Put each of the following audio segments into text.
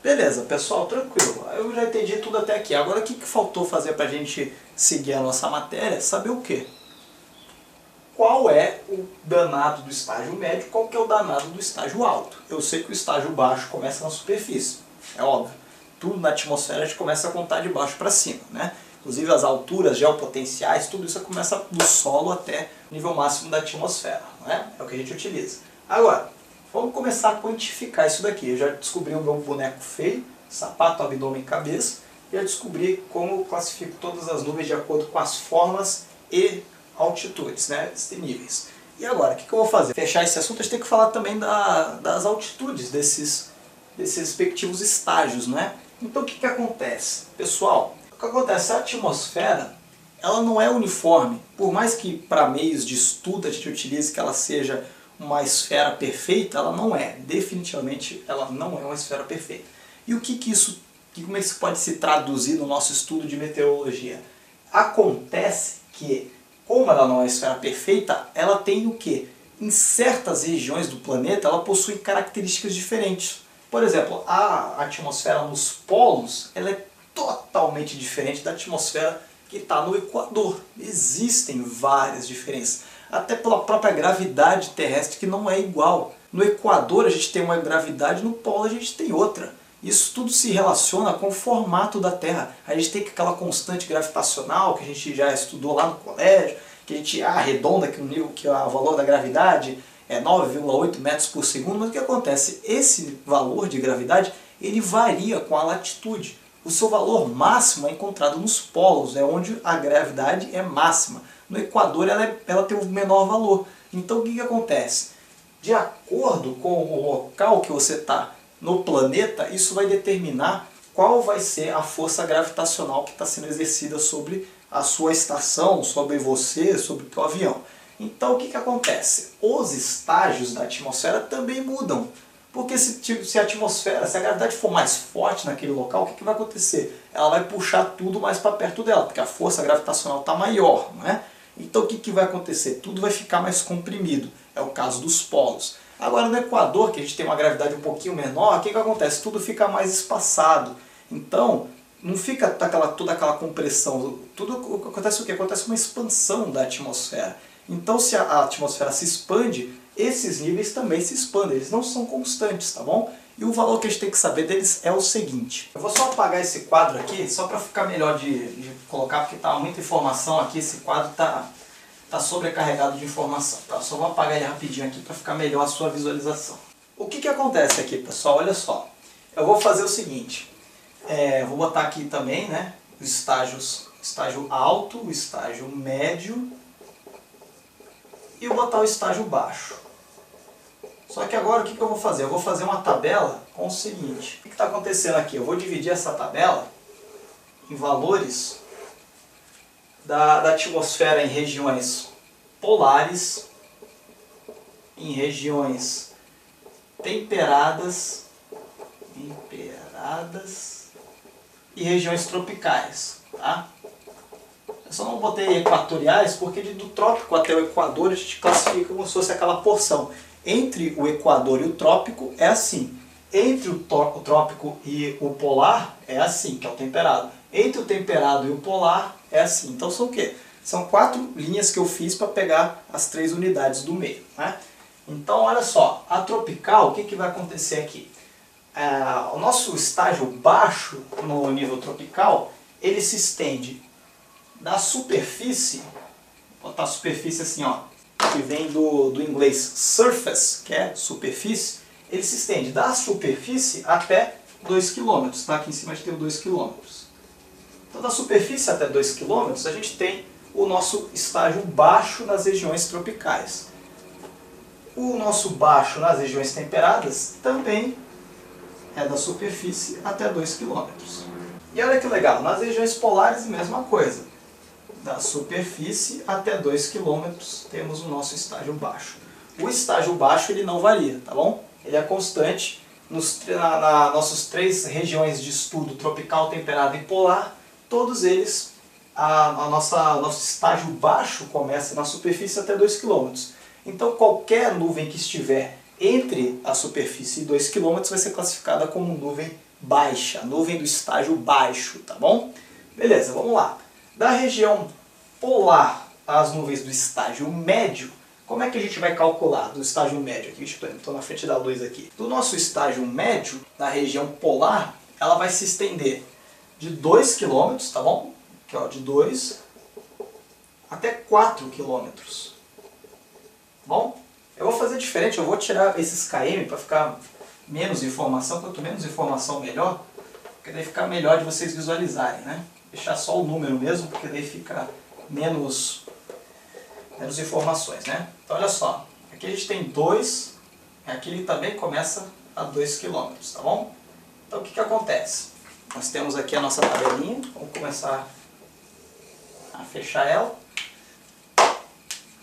Beleza, pessoal, tranquilo. Eu já entendi tudo até aqui. Agora o que faltou fazer para a gente seguir a nossa matéria? Saber o quê? Qual é o danado do estágio médio, qual que é o danado do estágio alto? Eu sei que o estágio baixo começa na superfície, é óbvio. Tudo na atmosfera a gente começa a contar de baixo para cima, né? Inclusive as alturas geopotenciais, tudo isso começa do solo até o nível máximo da atmosfera, né? É o que a gente utiliza. Agora, vamos começar a quantificar isso daqui. Eu já descobri o meu boneco feio, sapato, abdômen e cabeça. Já descobri como eu classifico todas as nuvens de acordo com as formas e altitudes, né, níveis. E agora, o que eu vou fazer? Fechar esse assunto, a gente tem que falar também das altitudes desses respectivos estágios, né? Então o que acontece? Pessoal, o que acontece? A atmosfera, ela não é uniforme. Por mais que para meios de estudo a gente utilize que ela seja uma esfera perfeita, ela não é. Definitivamente ela não é uma esfera perfeita. E o como é que isso pode se traduzir no nosso estudo de meteorologia? Acontece que, como ela não é uma esfera perfeita, ela tem o quê? Em certas regiões do planeta, ela possui características diferentes. Por exemplo, a atmosfera nos polos, ela é totalmente diferente da atmosfera que está no Equador. Existem várias diferenças, até pela própria gravidade terrestre que não é igual. No Equador a gente tem uma gravidade, no polo a gente tem outra. Isso tudo se relaciona com o formato da Terra. A gente tem aquela constante gravitacional que a gente já estudou lá no colégio, que a gente arredonda que o valor da gravidade é 9,8 metros por segundo, mas o que acontece? Esse valor de gravidade ele varia com a latitude. O seu valor máximo é encontrado nos polos, é onde a gravidade é máxima. No Equador ela tem um menor valor. Então o que acontece? De acordo com o local que você está no planeta, isso vai determinar qual vai ser a força gravitacional que está sendo exercida sobre a sua estação, sobre você, sobre o seu avião. Então o que acontece? Os estágios da atmosfera também mudam. Porque se a gravidade for mais forte naquele local, o que vai acontecer? Ela vai puxar tudo mais para perto dela, porque a força gravitacional está maior, não é? Então o que vai acontecer? Tudo vai ficar mais comprimido. É o caso dos polos. Agora no Equador, que a gente tem uma gravidade um pouquinho menor, o que acontece? Tudo fica mais espaçado. Então não fica toda aquela compressão. Acontece o quê? Acontece uma expansão da atmosfera. Então se a atmosfera se expande, esses níveis também se expandem. Eles não são constantes, tá bom? E o valor que a gente tem que saber deles é o seguinte. Eu vou só apagar esse quadro aqui, só para ficar melhor de colocar, porque está muita informação aqui. Esse quadro está sobrecarregado de informação. Tá? Só vou apagar ele rapidinho aqui para ficar melhor a sua visualização. O que acontece aqui, pessoal? Olha só. Eu vou fazer o seguinte. Vou botar aqui também, né, os estágios. Estágio alto, o estágio médio e vou botar o estágio baixo. Só que agora o que eu vou fazer? Eu vou fazer uma tabela com o seguinte. O que está acontecendo aqui? Eu vou dividir essa tabela em valores da atmosfera em regiões polares, em regiões temperadas e regiões tropicais. Tá? Eu só não botei equatoriais porque do trópico até o Equador a gente classifica como se fosse aquela porção. Entre o Equador e o trópico é assim. Entre o trópico e o polar é assim, que é o temperado. Entre o temperado e o polar é assim. Então são o quê? São 4 linhas que eu fiz para pegar as 3 unidades do meio. Né? Então olha só, a tropical, o que vai acontecer aqui? O nosso estágio baixo no nível tropical, ele se estende da superfície, vou botar a superfície assim, ó, que vem do inglês surface, que é superfície, ele se estende da superfície até 2 km, tá? Aqui em cima a gente tem 2 km. Então da superfície até 2 km a gente tem o nosso estágio baixo nas regiões tropicais. O nosso baixo nas regiões temperadas também é da superfície até 2 km. E olha que legal, nas regiões polares a mesma coisa. Da superfície até 2 km temos o nosso estágio baixo. O estágio baixo ele não varia, tá bom? Ele é constante. Nas nossas 3 regiões de estudo, tropical, temperado e polar, todos eles, nosso estágio baixo começa na superfície até 2 km. Então qualquer nuvem que estiver entre a superfície e 2 km vai ser classificada como nuvem baixa, nuvem do estágio baixo, tá bom? Beleza, vamos lá. Da região polar, as nuvens do estágio médio, como é que a gente vai calcular do estágio médio aqui? Estou na frente da luz aqui. Do nosso estágio médio, na região polar, ela vai se estender de 2 km, tá bom? Aqui, ó, de 2 até 4 km. Bom? Eu vou fazer diferente, eu vou tirar esses km para ficar menos informação. Quanto menos informação, melhor. Porque daí fica melhor de vocês visualizarem, né? Deixar só o número mesmo, porque daí fica menos informações, né? Então olha só, aqui a gente tem 2, aqui ele também começa a 2 km, tá bom? Então o que acontece? Nós temos aqui a nossa tabelinha, vamos começar a fechar ela.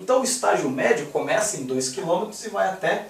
Então o estágio médio começa em 2 km e vai até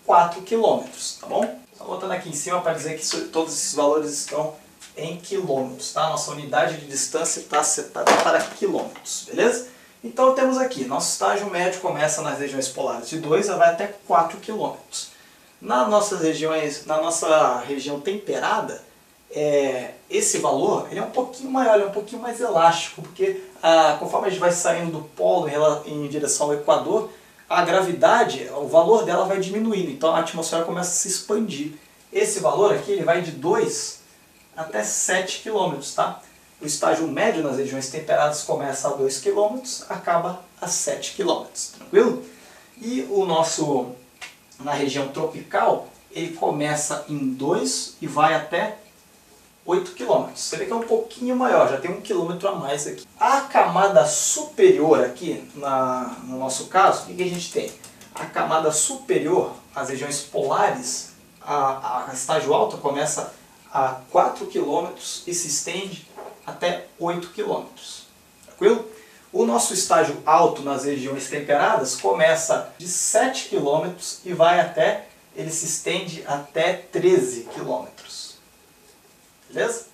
4 km, tá bom? Só botando aqui em cima para dizer que todos esses valores estão em quilômetros, tá? Nossa unidade de distância está setada para quilômetros, beleza? Então temos aqui, nosso estágio médio começa nas regiões polares de 2 e vai até 4 km. Na nossa região temperada, esse valor ele é um pouquinho maior, ele é um pouquinho mais elástico, porque conforme a gente vai saindo do polo em direção ao Equador, a gravidade, o valor dela vai diminuindo, então a atmosfera começa a se expandir. Esse valor aqui ele vai de 2 até 7 km, tá? O estágio médio nas regiões temperadas começa a 2 km, acaba a 7 km, tranquilo? E o nosso, na região tropical, ele começa em 2 e vai até 8 km. Você vê que é um pouquinho maior, já tem 1 km a mais aqui. A camada superior aqui, no nosso caso, o que a gente tem? A camada superior, as regiões polares, a estágio alto começa a 4 km e se estende até 8 km. Tranquilo? O nosso estágio alto nas regiões temperadas começa de 7 km e vai até, ele se estende até 13 km. Beleza?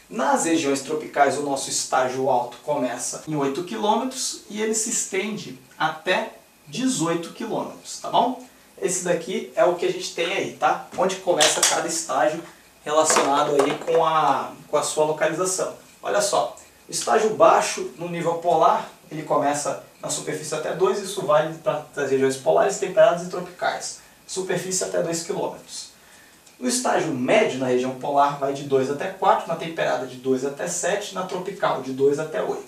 Nas regiões tropicais o nosso estágio alto começa em 8 km e ele se estende até 18 km, tá bom? Esse daqui é o que a gente tem aí, tá? Onde começa cada estágio relacionado aí com a sua localização. Olha só, o estágio baixo no nível polar, ele começa na superfície até 2, isso vale para as regiões polares, temperadas e tropicais. Superfície até 2 km. O estágio médio na região polar vai de 2 até 4, na temperada de 2 até 7, na tropical de 2 até 8.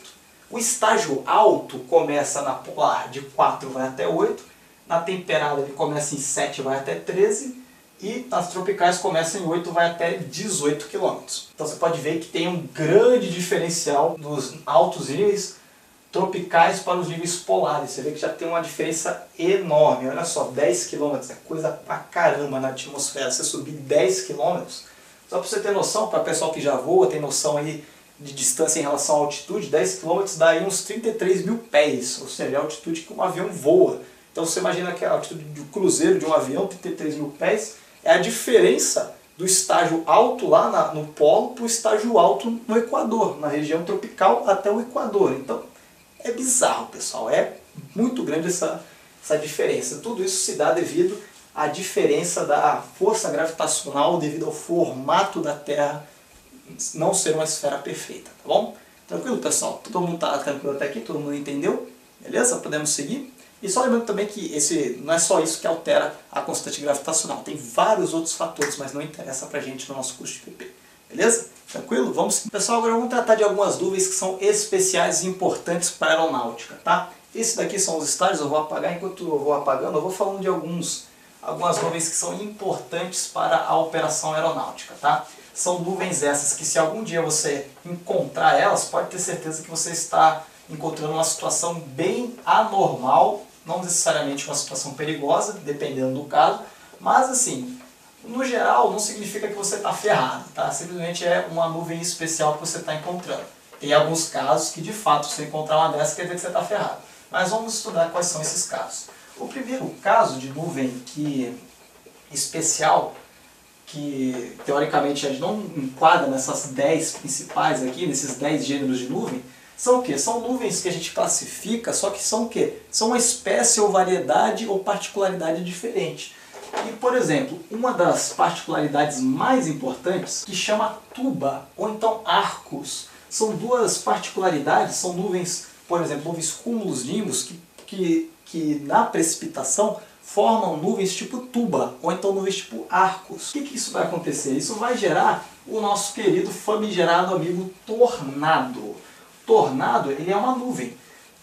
O estágio alto começa na polar de 4 vai até 8, na temperada ele começa em 7 e vai até 13, e nas tropicais começa em 8 vai até 18 km. Então você pode ver que tem um grande diferencial dos altos níveis tropicais para os níveis polares. Você vê que já tem uma diferença enorme. Olha só, 10 km é coisa pra caramba na atmosfera. Você subir 10 km, só para você ter noção, para o pessoal que já voa, tem noção aí de distância em relação à altitude, 10 km dá aí uns 33 mil pés, ou seja, a altitude que um avião voa. Então você imagina que a altitude do cruzeiro de um avião, 33 mil pés, é a diferença do estágio alto lá no polo para o estágio alto no Equador, na região tropical até o Equador. Então é bizarro, pessoal, é muito grande essa diferença. Tudo isso se dá devido à diferença da força gravitacional devido ao formato da Terra não ser uma esfera perfeita, tá bom? Tranquilo, pessoal? Todo mundo está tranquilo até aqui? Todo mundo entendeu? Beleza? Podemos seguir? E só lembrando também que não é só isso que altera a constante gravitacional. Tem vários outros fatores, mas não interessa pra gente no nosso curso de PP. Beleza? Tranquilo? Vamos. Pessoal, agora vamos tratar de algumas nuvens que são especiais e importantes para a aeronáutica, tá? Esses daqui são os estágios, eu vou apagar. Enquanto eu vou apagando, eu vou falando de algumas nuvens que são importantes para a operação aeronáutica, tá? São nuvens essas que, se algum dia você encontrar elas, pode ter certeza que você está encontrando uma situação bem anormal, não necessariamente uma situação perigosa, dependendo do caso, mas assim, no geral não significa que você está ferrado, tá? Simplesmente é uma nuvem especial que você está encontrando. Tem alguns casos que de fato, se você encontrar uma dessas, quer dizer que você está ferrado. Mas vamos estudar quais são esses casos. O primeiro caso de nuvem especial, que teoricamente a gente não enquadra nessas 10 principais aqui, nesses 10 gêneros de nuvem, são o quê? São nuvens que a gente classifica, só que são o quê? São uma espécie ou variedade ou particularidade diferente. E, por exemplo, uma das particularidades mais importantes que chama tuba, ou então arcos. São duas particularidades, são nuvens, por exemplo, nuvens cúmulos-nimbus que na precipitação formam nuvens tipo tuba, ou então nuvens tipo arcos. O que isso vai acontecer? Isso vai gerar o nosso querido famigerado amigo tornado. Tornado, ele é uma nuvem.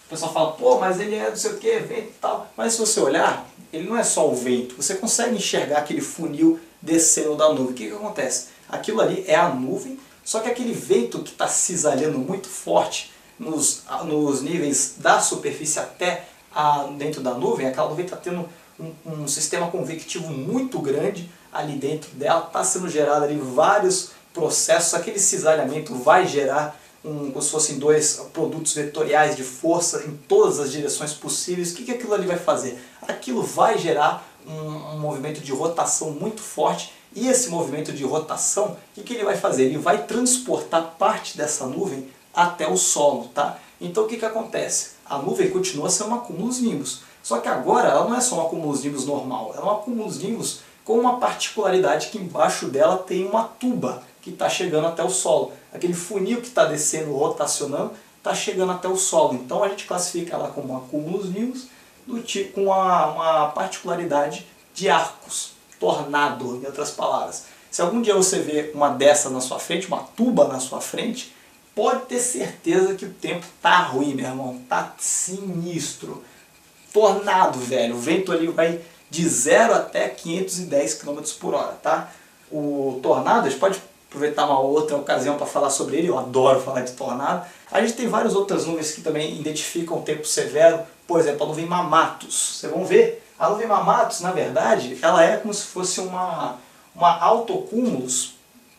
O pessoal fala, pô, mas ele é não sei o que, vento e tal. Mas se você olhar, ele não é só o vento. Você consegue enxergar aquele funil descendo da nuvem. O que acontece? Aquilo ali é a nuvem, só que aquele vento que está cisalhando muito forte nos níveis da superfície até dentro da nuvem, aquela nuvem está tendo um sistema convectivo muito grande ali dentro dela, está sendo gerado ali vários processos, aquele cisalhamento vai gerar como se fossem dois produtos vetoriais de força em todas as direções possíveis. O que aquilo ali vai fazer? Aquilo vai gerar um movimento de rotação muito forte, e esse movimento de rotação, o que ele vai fazer? Ele vai transportar parte dessa nuvem até o solo, tá? Então o que acontece? A nuvem continua sendo uma cúmulos-nimbus, só que agora ela não é só uma cúmulos-nimbus normal, ela é uma cúmulos-nimbus com uma particularidade que embaixo dela tem uma tuba que está chegando até o solo. Aquele funil que está descendo, rotacionando, está chegando até o solo. Então a gente classifica ela como uma cúmulos-nimbus com uma particularidade de arcos, tornado, em outras palavras. Se algum dia você vê uma dessa na sua frente, uma tuba na sua frente, pode ter certeza que o tempo tá ruim, meu irmão, tá sinistro. Tornado, velho, o vento ali vai de 0 até 510 km por hora, tá? O tornado, a gente pode aproveitar uma outra ocasião para falar sobre ele, eu adoro falar de tornado. A gente tem várias outras nuvens que também identificam o tempo severo, por exemplo, a nuvem Mammatus. Vocês vão ver, a nuvem Mammatus, na verdade, ela é como se fosse uma autocúmulos,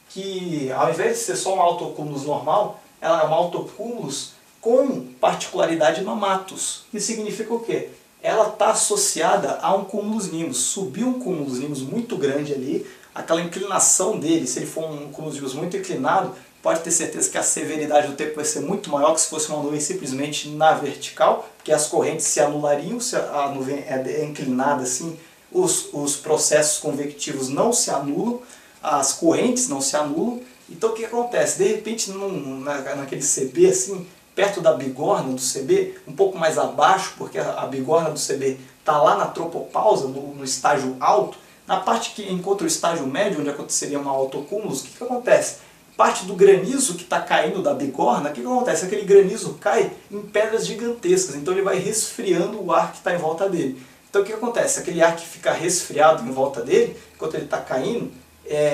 que ao invés de ser só um autocúmulos normal, ela é uma autocúmulos com particularidade Mammatus. Isso significa o quê? Ela está associada a um cúmulos-nimbus. Subiu um cúmulos-nimbus muito grande ali, aquela inclinação dele, se ele for um cúmulos-nimbus muito inclinado, pode ter certeza que a severidade do tempo vai ser muito maior que se fosse uma nuvem simplesmente na vertical, porque as correntes se anulariam, se a nuvem é inclinada assim, os processos convectivos não se anulam, as correntes não se anulam. Então o que acontece? De repente naquele CB assim, perto da bigorna do CB, um pouco mais abaixo, porque a bigorna do CB está lá na tropopausa, no estágio alto, na parte que encontra o estágio médio, onde aconteceria uma autocúmulos, o que acontece? Parte do granizo que está caindo da bigorna, o que acontece? Aquele granizo cai em pedras gigantescas, então ele vai resfriando o ar que está em volta dele. Então o que acontece? Aquele ar que fica resfriado em volta dele, enquanto ele está caindo,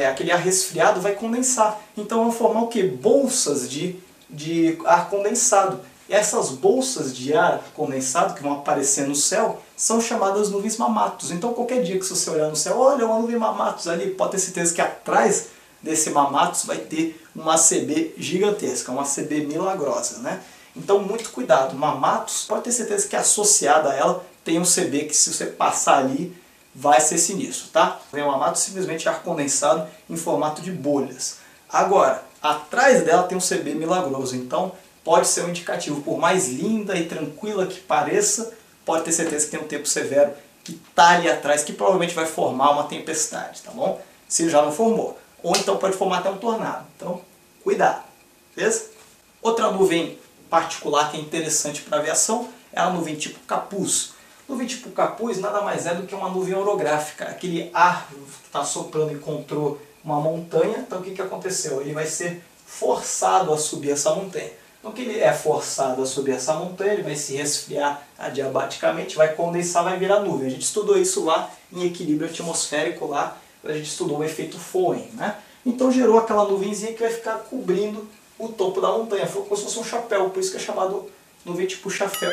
aquele ar resfriado vai condensar. Então vão formar o quê? Bolsas de ar condensado. E essas bolsas de ar condensado que vão aparecer no céu são chamadas nuvens Mammatus. Então qualquer dia que você olhar no céu, olha uma nuvem Mammatus ali, pode ter certeza que atrás desse Mammatus vai ter uma CB gigantesca, uma CB milagrosa, né? Então muito cuidado, Mammatus pode ter certeza que associada a ela tem um CB que se você passar ali vai ser sinistro, tá? O Mammatus simplesmente ar condensado em formato de bolhas. Agora, atrás dela tem um CB milagroso, então pode ser um indicativo, por mais linda e tranquila que pareça, pode ter certeza que tem um tempo severo que está ali atrás, que provavelmente vai formar uma tempestade, tá bom? Se já não formou. Ou então pode formar até um tornado. Então, cuidado, beleza? Outra nuvem particular que é interessante para aviação é a nuvem tipo capuz. Nuvem tipo capuz nada mais é do que uma nuvem orográfica. Aquele ar que está soprando encontrou uma montanha, então o que aconteceu? Ele vai ser forçado a subir essa montanha. Então que ele é forçado a subir essa montanha, ele vai se resfriar adiabaticamente, vai condensar, vai virar nuvem. A gente estudou isso lá em equilíbrio atmosférico, lá a gente estudou o efeito Foehn, né? Então gerou aquela nuvenzinha que vai ficar cobrindo o topo da montanha, foi como se fosse um chapéu, por isso que é chamado nuvem tipo chapéu.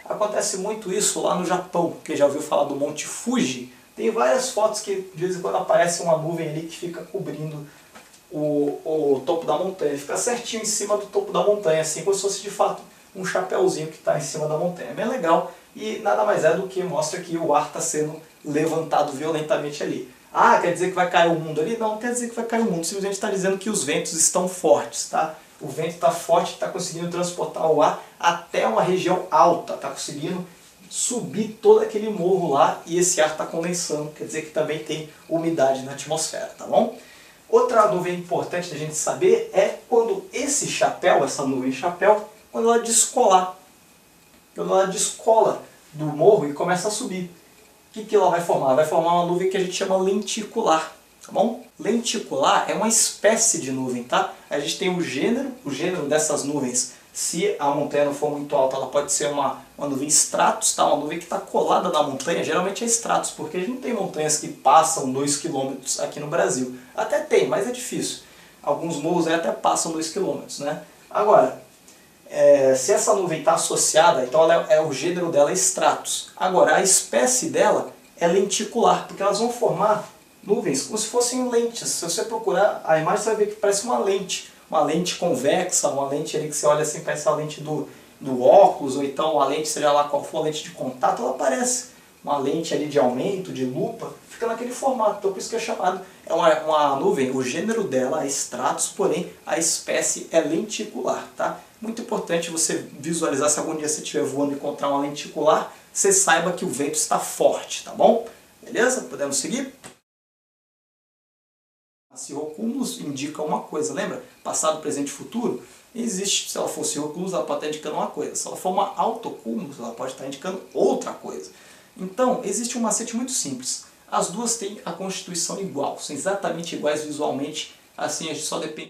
Acontece muito isso lá no Japão, que já ouviu falar do Monte Fuji. Tem várias fotos que de vez em quando aparece uma nuvem ali que fica cobrindo o topo da montanha. Ele fica certinho em cima do topo da montanha, assim como se fosse de fato um chapéuzinho que está em cima da montanha. É bem legal e nada mais é do que mostra que o ar está sendo levantado violentamente ali. Ah, quer dizer que vai cair o mundo ali? Não, não quer dizer que vai cair o mundo, simplesmente está dizendo que os ventos estão fortes, tá? O vento está forte, está conseguindo transportar o ar até uma região alta, está conseguindo subir todo aquele morro lá e esse ar está condensando, quer dizer que também tem umidade na atmosfera, tá bom? Outra nuvem importante da gente saber é quando esse chapéu, essa nuvem chapéu, quando ela descolar. Quando ela descola do morro e começa a subir. O que ela vai formar? Vai formar uma nuvem que a gente chama lenticular, tá bom? Lenticular é uma espécie de nuvem, tá? A gente tem o gênero dessas nuvens. Se a montanha não for muito alta, ela pode ser uma nuvem stratus, tá? Uma nuvem que está colada na montanha, geralmente é stratus, porque a gente não tem montanhas que passam 2 km aqui no Brasil. Até tem, mas é difícil. Alguns morros aí até passam 2 km, né? Agora, se essa nuvem está associada, então o gênero dela é stratus. Agora, a espécie dela é lenticular, porque elas vão formar nuvens como se fossem lentes. Se você procurar a imagem, você vai ver que parece uma lente convexa, uma lente ali que você olha assim, parece a lente do óculos, ou então a lente, seja lá qual for, a lente de contato, ela parece uma lente ali de aumento, de lupa, fica naquele formato, então por isso que é chamado, é uma nuvem, o gênero dela é stratus, porém a espécie é lenticular, tá? Muito importante você visualizar, se algum dia você estiver voando e encontrar uma lenticular, você saiba que o vento está forte, tá bom? Beleza? Podemos seguir? Cirrocúmulos indica uma coisa, lembra? Passado, presente e futuro. Existe, se ela for cirrocúmulos, ela pode estar indicando uma coisa. Se ela for uma autocúmulos, ela pode estar indicando outra coisa. Então, existe um macete muito simples. As duas têm a constituição igual, são exatamente iguais visualmente, assim a gente só depende